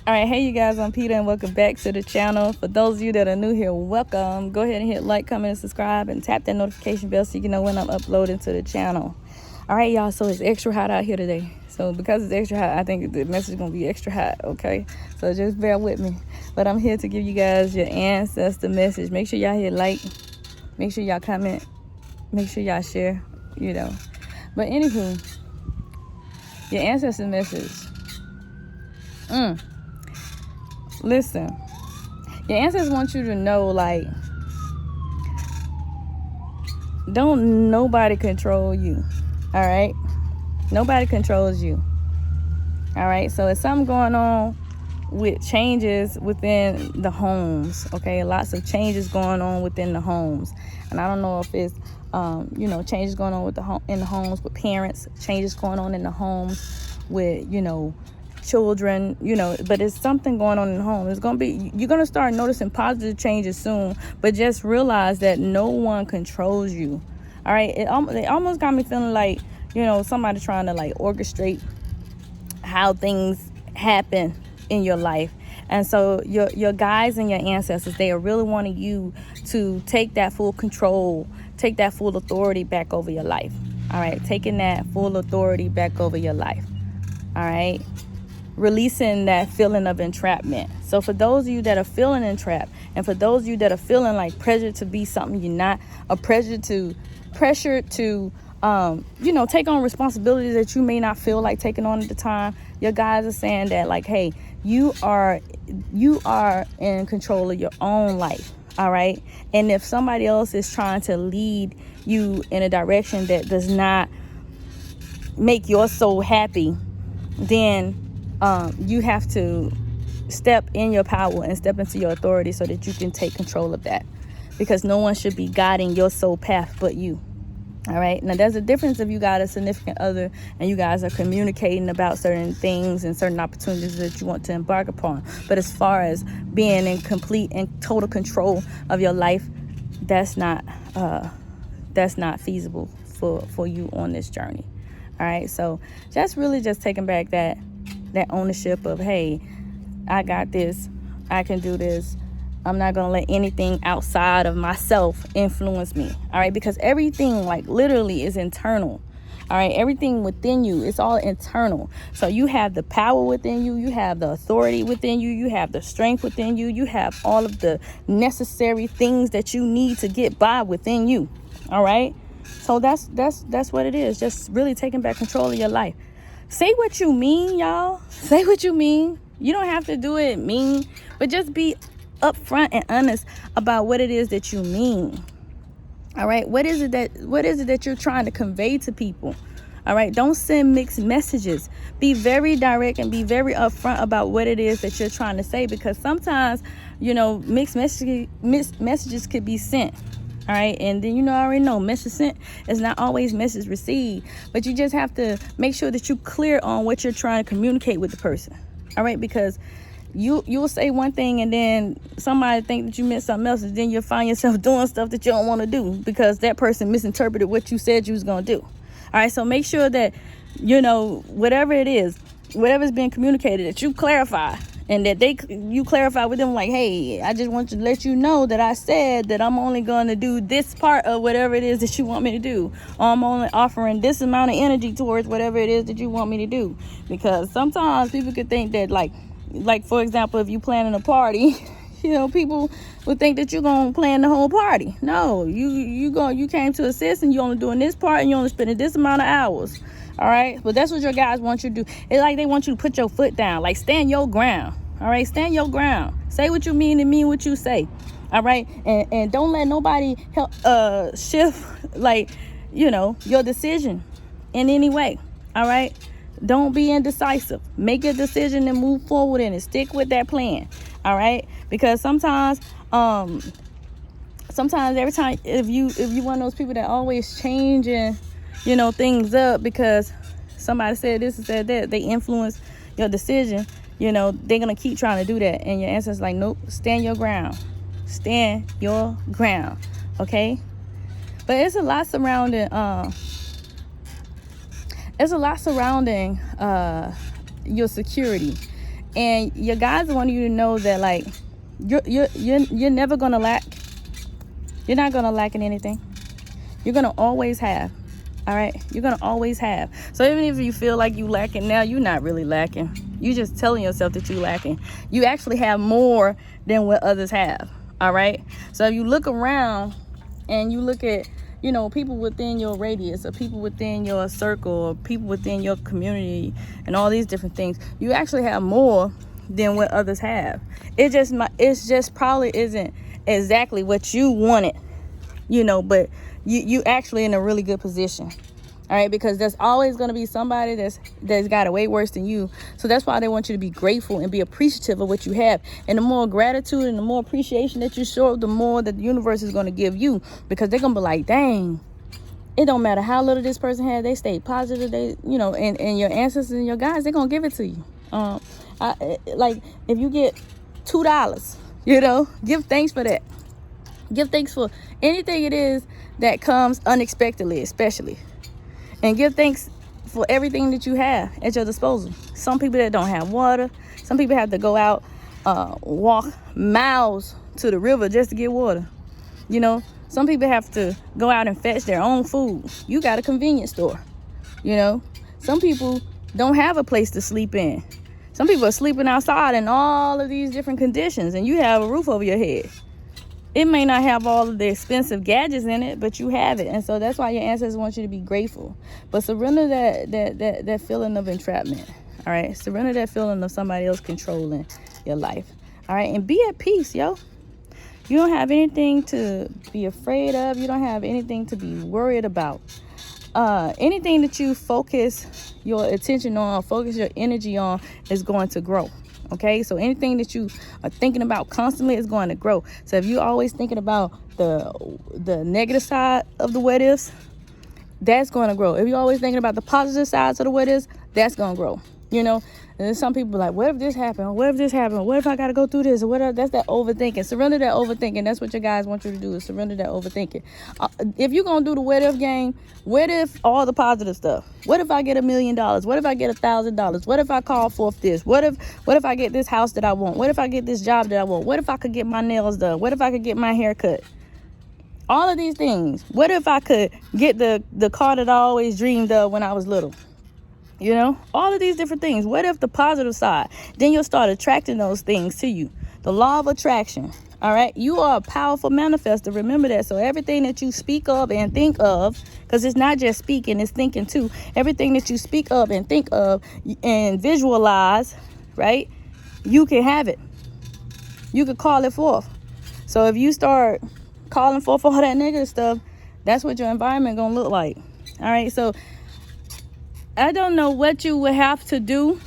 All right, hey you guys, I'm Peter and welcome back to the channel. For those of you that are new here, welcome. Go ahead and hit like, comment, and subscribe, and tap that notification bell so you can know when I'm uploading to the channel. All right, y'all, so it's extra hot out here today. So because it's extra hot, I think the message is going to be extra hot, okay? So just bear with me. But I'm here to give you guys your ancestor message. Make sure y'all hit like, make sure y'all comment, make sure y'all share, you know. But anywho, your ancestor message. Listen, your ancestors want you to know, like, don't nobody control you, all right? Nobody controls you, all right? So there's something going on with changes within the homes, okay? Lots of changes going on within the homes. And I don't know if it's, changes going on with in the homes with parents, changes going on in the homes with, children, but it's something going on in the home. You're going to start noticing positive changes soon, but just realize that no one controls you. All right. It almost got me feeling like, somebody trying to like orchestrate how things happen in your life. And so your guides and your ancestors, they are really wanting you to take that full control, take that full authority back over your life. All right. Taking that full authority back over your life. All right. Releasing that feeling of entrapment. So for those of you that are feeling entrapped, and for those of you that are feeling like pressure to be something you're not, a pressure to take on responsibilities that you may not feel like taking on at the time, your guys are saying that, like, hey, you are in control of your own life. All right. And if somebody else is trying to lead you in a direction that does not make your soul happy, then you have to step in your power and step into your authority so that you can take control of that, because no one should be guiding your soul path but you. All right. Now, there's a difference if you got a significant other and you guys are communicating about certain things and certain opportunities that you want to embark upon. But as far as being in complete and total control of your life, that's not feasible for you on this journey. All right. So just taking back that ownership of, hey, I got this, I can do this. I'm not going to let anything outside of myself influence me. All right. Because everything, like, literally is internal. All right. Everything within you, it's all internal. So you have the power within you. You have the authority within you. You have the strength within you. You have all of the necessary things that you need to get by within you. All right. So that's what it is. Just really taking back control of your life. Say what you mean, y'all. Say what you mean. You don't have to do it mean, but just be upfront and honest about what it is that you mean. All right. What is it that you're trying to convey to people? All right. Don't send mixed messages. Be very direct and be very upfront about what it is that you're trying to say, because sometimes, mixed messages could be sent. All right. And then, I already know message sent is not always message received, but you just have to make sure that you're clear on what you're trying to communicate with the person. All right. Because you'll say one thing and then somebody think that you meant something else, and then you'll find yourself doing stuff that you don't want to do because that person misinterpreted what you said you was going to do. All right. So make sure that, whatever it is, whatever's being communicated, that you clarify. And that you clarify with them, like, hey, I just want to let you know that I said that I'm only going to do this part of whatever it is that you want me to do. Or I'm only offering this amount of energy towards whatever it is that you want me to do. Because sometimes people could think that, like for example, if you planning a party, people would think that you're going to plan the whole party. No, you came to assist and you're only doing this part and you're only spending this amount of hours. All right. But that's what your guys want you to do. It's like they want you to put your foot down, like stand your ground. All right. Stand your ground. Say what you mean and mean what you say. All right. And don't let nobody help shift your decision in any way. All right. Don't be indecisive. Make a decision and move forward in it. Stick with that plan. All right. Because sometimes every time, if you one of those people that always changing things up because somebody said this and said that, they influence your decision, they're going to keep trying to do that. And your ancestors like, nope, stand your ground. Stand your ground. Okay. But it's a lot surrounding, your security. And your guides want you to know that, like, you're never gonna lack. You're not gonna lack in anything. You're gonna always have. All right, you're gonna always have. So even if you feel like you lacking now, you're not really lacking. You just telling yourself that you're lacking. You actually have more than what others have. All right. So if you look around and you look at, you know, people within your radius, or people within your circle, or people within your community, and all these different things, you actually have more than what others have. It's just probably isn't exactly what you wanted, you know, but you actually in a really good position. All right, because there's always going to be somebody that's got it way worse than you. So that's why they want you to be grateful and be appreciative of what you have. And the more gratitude and the more appreciation that you show, the more that the universe is going to give you, because they're going to be like, dang, it don't matter how little this person had, they stayed positive. They, you know, and your ancestors and your guides, they're going to give it to you. Like if you get $2, you know, give thanks for that. Give thanks for anything it is that comes unexpectedly, especially. And give thanks for everything that you have at your disposal. Some people that don't have water. Some people have to go out, walk miles to the river just to get water. You know, some people have to go out and fetch their own food. You got a convenience store. You know, some people don't have a place to sleep in. Some people are sleeping outside in all of these different conditions, and you have a roof over your head. It may not have all of the expensive gadgets in it, but you have it. And so that's why your ancestors want you to be grateful. But surrender that feeling of entrapment. All right. Surrender that feeling of somebody else controlling your life. All right. And be at peace, yo. You don't have anything to be afraid of. You don't have anything to be worried about. Anything that you focus your attention on, focus your energy on, is going to grow. Okay, so anything that you are thinking about constantly is going to grow. So if you're always thinking about the negative side of the what ifs, that's going to grow. If you're always thinking about the positive sides of the what ifs, that's going to grow. You know, and then some people are like, what if this happened? What if this happened? What if I got to go through this? Or whatever. That's that overthinking. Surrender that overthinking. That's what your guys want you to do, is surrender that overthinking. If you're going to do the what if game, what if all the positive stuff? What if I get $1 million? What if I get $1,000? What if I call forth this? What if I get this house that I want? What if I get this job that I want? What if I could get my nails done? What if I could get my hair cut? All of these things. What if I could get the car that I always dreamed of when I was little? You know, all of these different things. What if the positive side? Then you'll start attracting those things to you. The law of attraction. All right. You are a powerful manifester. Remember that. So everything that you speak of and think of, because it's not just speaking, it's thinking too. Everything that you speak of and think of and visualize, right? You can have it. You could call it forth. So if you start calling forth all that negative stuff, that's what your environment gonna look like. All right. So I don't know what you would have to do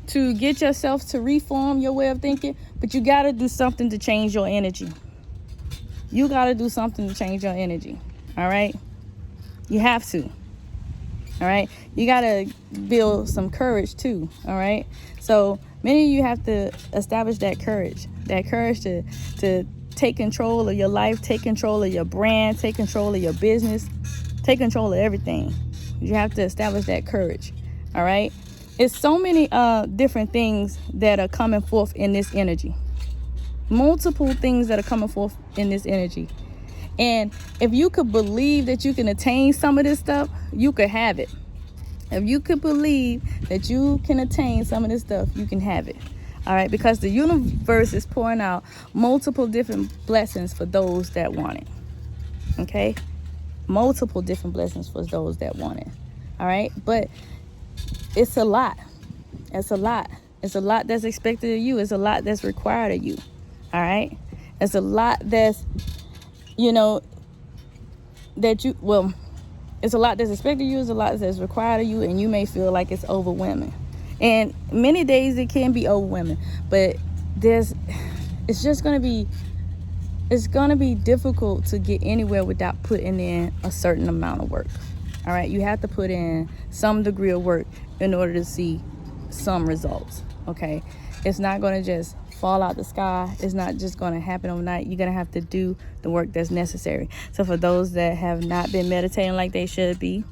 to get yourself to reform your way of thinking, but you got to do something to change your energy. You got to do something to change your energy. All right. You have to. All right. You got to build some courage too. All right. So many of you have to establish that courage to take control of your life, take control of your brand, take control of your business, take control of everything. You have to establish that courage. All right. It's so many different things that are coming forth in this energy. Multiple things that are coming forth in this energy. And if you could believe that you can attain some of this stuff, you could have it. If you could believe that you can attain some of this stuff, you can have it. All right. Because the universe is pouring out multiple different blessings for those that want it. Okay. Multiple different blessings for those that want it. All right. But it's a lot. It's a lot. It's a lot that's expected of you. It's a lot that's required of you. All right. It's a lot that's, you know, it's a lot that's expected of you. It's a lot that's required of you. And you may feel like it's overwhelming. And many days it can be overwhelming. But it's going to be difficult to get anywhere without putting in a certain amount of work. All right. You have to put in some degree of work in order to see some results. Okay. It's not going to just fall out the sky. It's not just going to happen overnight. You're going to have to do the work that's necessary. So for those that have not been meditating like they should be,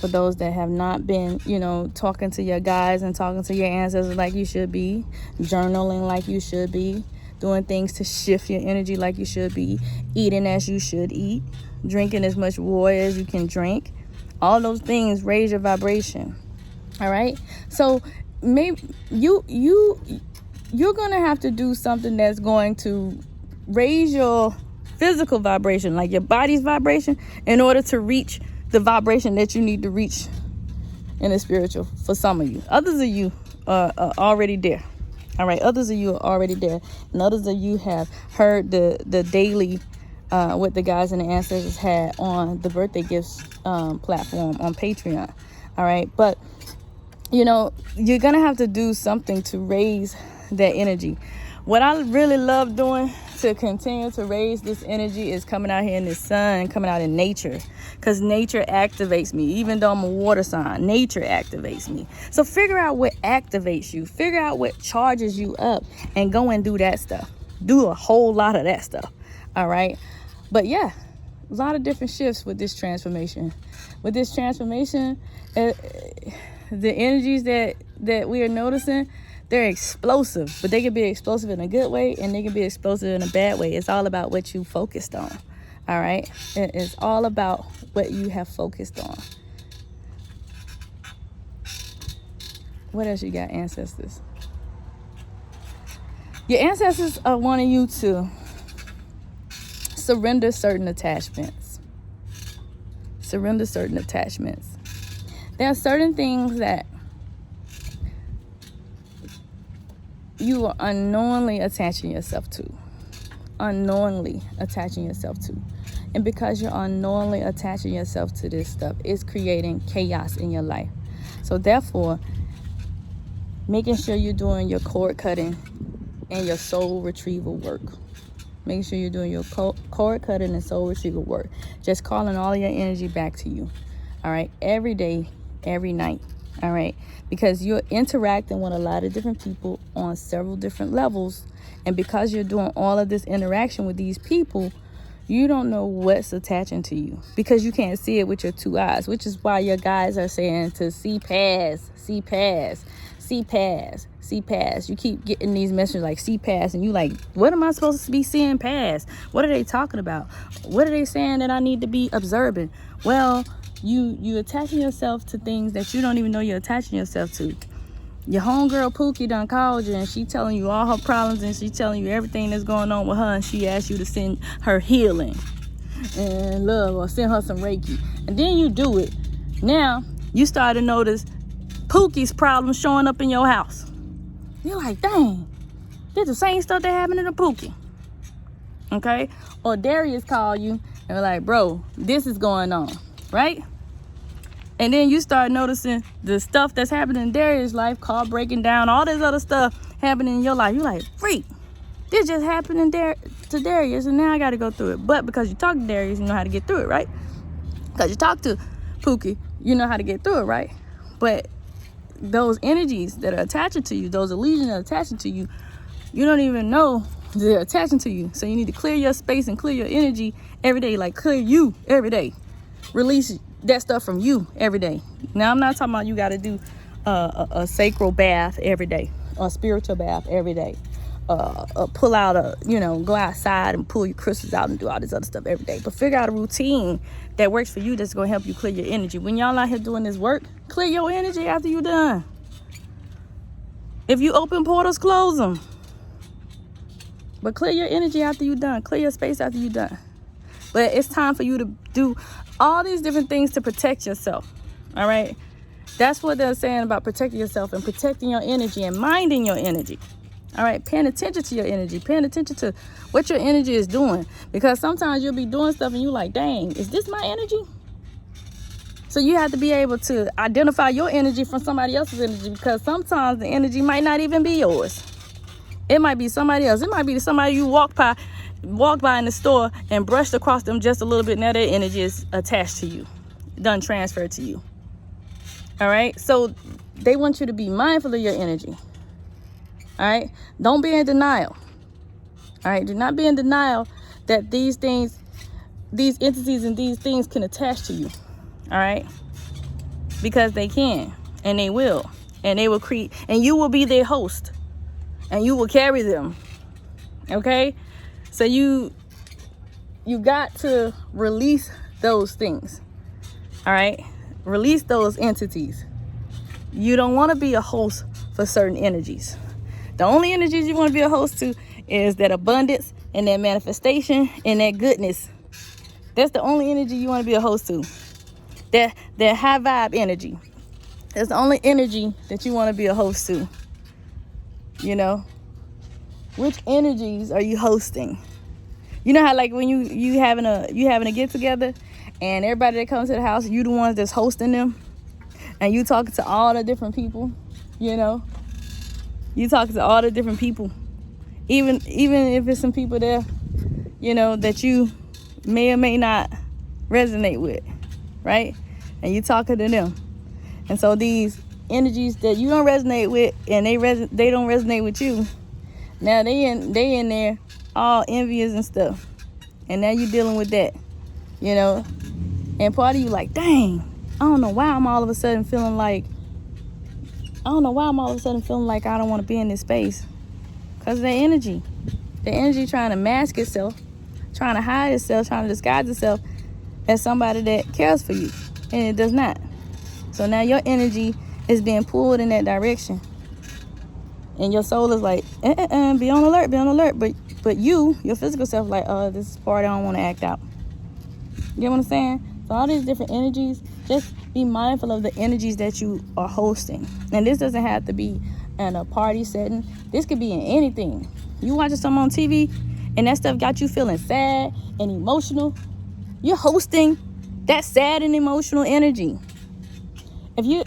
For those that have not been, you know, talking to your guides and talking to your ancestors like you should be, journaling like you should be, doing things to shift your energy like you should be, eating as you should eat, drinking as much water as you can drink. All those things raise your vibration. All right. So maybe you're gonna have to do something that's going to raise your physical vibration, like your body's vibration, in order to reach the vibration that you need to reach in the spiritual. For some of you, others of you are already there. All right, others of you are already there, and others of you have heard the daily what the guys and the ancestors had on the birthday gifts platform on Patreon. All right, but you know, you're gonna have to do something to raise that energy. What I really love doing to continue to raise this energy is coming out here in the sun, coming out in nature, because nature activates me. Even though I'm a water sign, nature activates me. So figure out what activates you, figure out what charges you up, and go and do that stuff. Do a whole lot of that stuff. All right. But yeah, a lot of different shifts with this transformation. With this transformation, the energies that we are noticing, they're explosive, but they can be explosive in a good way and they can be explosive in a bad way. It's all about what you focused on. All right. It's all about what you have focused on. What else you got, ancestors? Your ancestors are wanting you to surrender certain attachments. Surrender certain attachments. There are certain things that you are unknowingly attaching yourself to. Unknowingly attaching yourself to. And because you're unknowingly attaching yourself to this stuff, it's creating chaos in your life. So therefore, making sure you're doing your cord cutting and your soul retrieval work. Making sure you're doing your cord cutting and soul retrieval work. Just calling all your energy back to you. All right. Every day, every night. All right. Because you're interacting with a lot of different people on several different levels. And because you're doing all of this interaction with these people, you don't know what's attaching to you because you can't see it with your two eyes, which is why your guys are saying to see past, see past, see past, see past. You keep getting these messages like see past, and you like, what am I supposed to be seeing past? What are they talking about? What are they saying that I need to be observing? Well, you attaching yourself to things that you don't even know you're attaching yourself to. Your homegirl Pookie done called you and she telling you all her problems and she telling you everything that's going on with her, and she asked you to send her healing and love or send her some Reiki. And then you do it. Now you start to notice Pookie's problems showing up in your house. You're like, dang, this the same stuff that happened to Pookie. Okay? Or Darius call you and they're like, bro, this is going on, right? And then you start noticing the stuff that's happening in Darius' life, car breaking down, all this other stuff happening in your life. You're like, freak, this just happened to Darius, and now I got to go through it. But because you talk to Darius, you know how to get through it, right? Because you talk to Pookie, you know how to get through it, right? But those energies that are attaching to you, those illusions that are attaching to you, you don't even know they're attaching to you. So you need to clear your space and clear your energy every day, like clear you every day. Release that stuff from you every day. Now, I'm not talking about you got to do a sacral bath every day, a spiritual bath every day, pull out go outside and pull your crystals out and do all this other stuff every day. But figure out a routine that works for you that's going to help you clear your energy. When y'all out here doing this work, clear your energy after you're done. If you open portals, close them. But clear your energy after you're done. Clear your space after you're done. But it's time for you to do all these different things to protect yourself. All right. That's what they're saying about protecting yourself and protecting your energy and minding your energy. All right. Paying attention to your energy, paying attention to what your energy is doing, because sometimes you'll be doing stuff and you're like, dang, is this my energy? So you have to be able to identify your energy from somebody else's energy, because sometimes the energy might not even be yours. It might be somebody else. It might be somebody you walk by in the store and brushed across them just a little bit. Now their energy is attached to you, done transferred to you. All right. So they want you to be mindful of your energy. All right. Don't be in denial. All right. Do not be in denial that these things, these entities and these things can attach to you. All right. because they can, and they will, and they will create, and you will be their host, and you will carry them. Okay, so you got to release those things. All right, release those entities. You don't want to be a host for certain energies. The only energies you want to be a host to is that abundance and that manifestation and that goodness. That's the only energy you want to be a host to. That high vibe energy. That's the only energy that you want to be a host to. You know, which energies are you hosting? You know how like when you having a get together, and everybody that comes to the house, you the ones that's hosting them, and you talking to all the different people. You know, you talking to all the different people, even if it's some people there, you know, that you may or may not resonate with, right? And you talking to them. And so these energies that you don't resonate with, and they don't resonate with you, now they in there all envious and stuff, and now you dealing with that, you know. And part of you like, dang, I don't know why I'm all of a sudden feeling like I don't want to be in this space, because of that energy. The energy trying to mask itself, trying to hide itself, trying to disguise itself as somebody that cares for you, and it does not. So now your energy is being pulled in that direction, and your soul is like, be on alert. But your physical self like, this is part I don't want to act out. You know what I'm saying? So all these different energies, just be mindful of the energies that you are hosting. And this doesn't have to be in a party setting. This could be in anything. You watching something on TV, and that stuff got you feeling sad and emotional. You're hosting that sad and emotional energy. If you're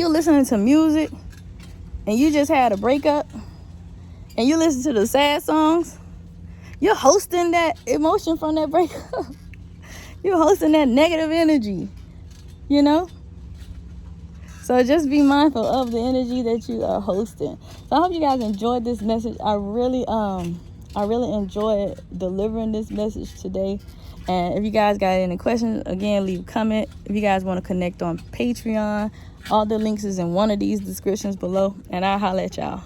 listening to music and you just had a breakup and you listen to the sad songs, you're hosting that emotion from that breakup. You're hosting that negative energy, you know? So just be mindful of the energy that you are hosting. So I hope you guys enjoyed this message. I really enjoyed delivering this message today. And if you guys got any questions, again, leave a comment. If you guys want to connect on Patreon, all the links is in one of these descriptions below. And I'll holler at y'all.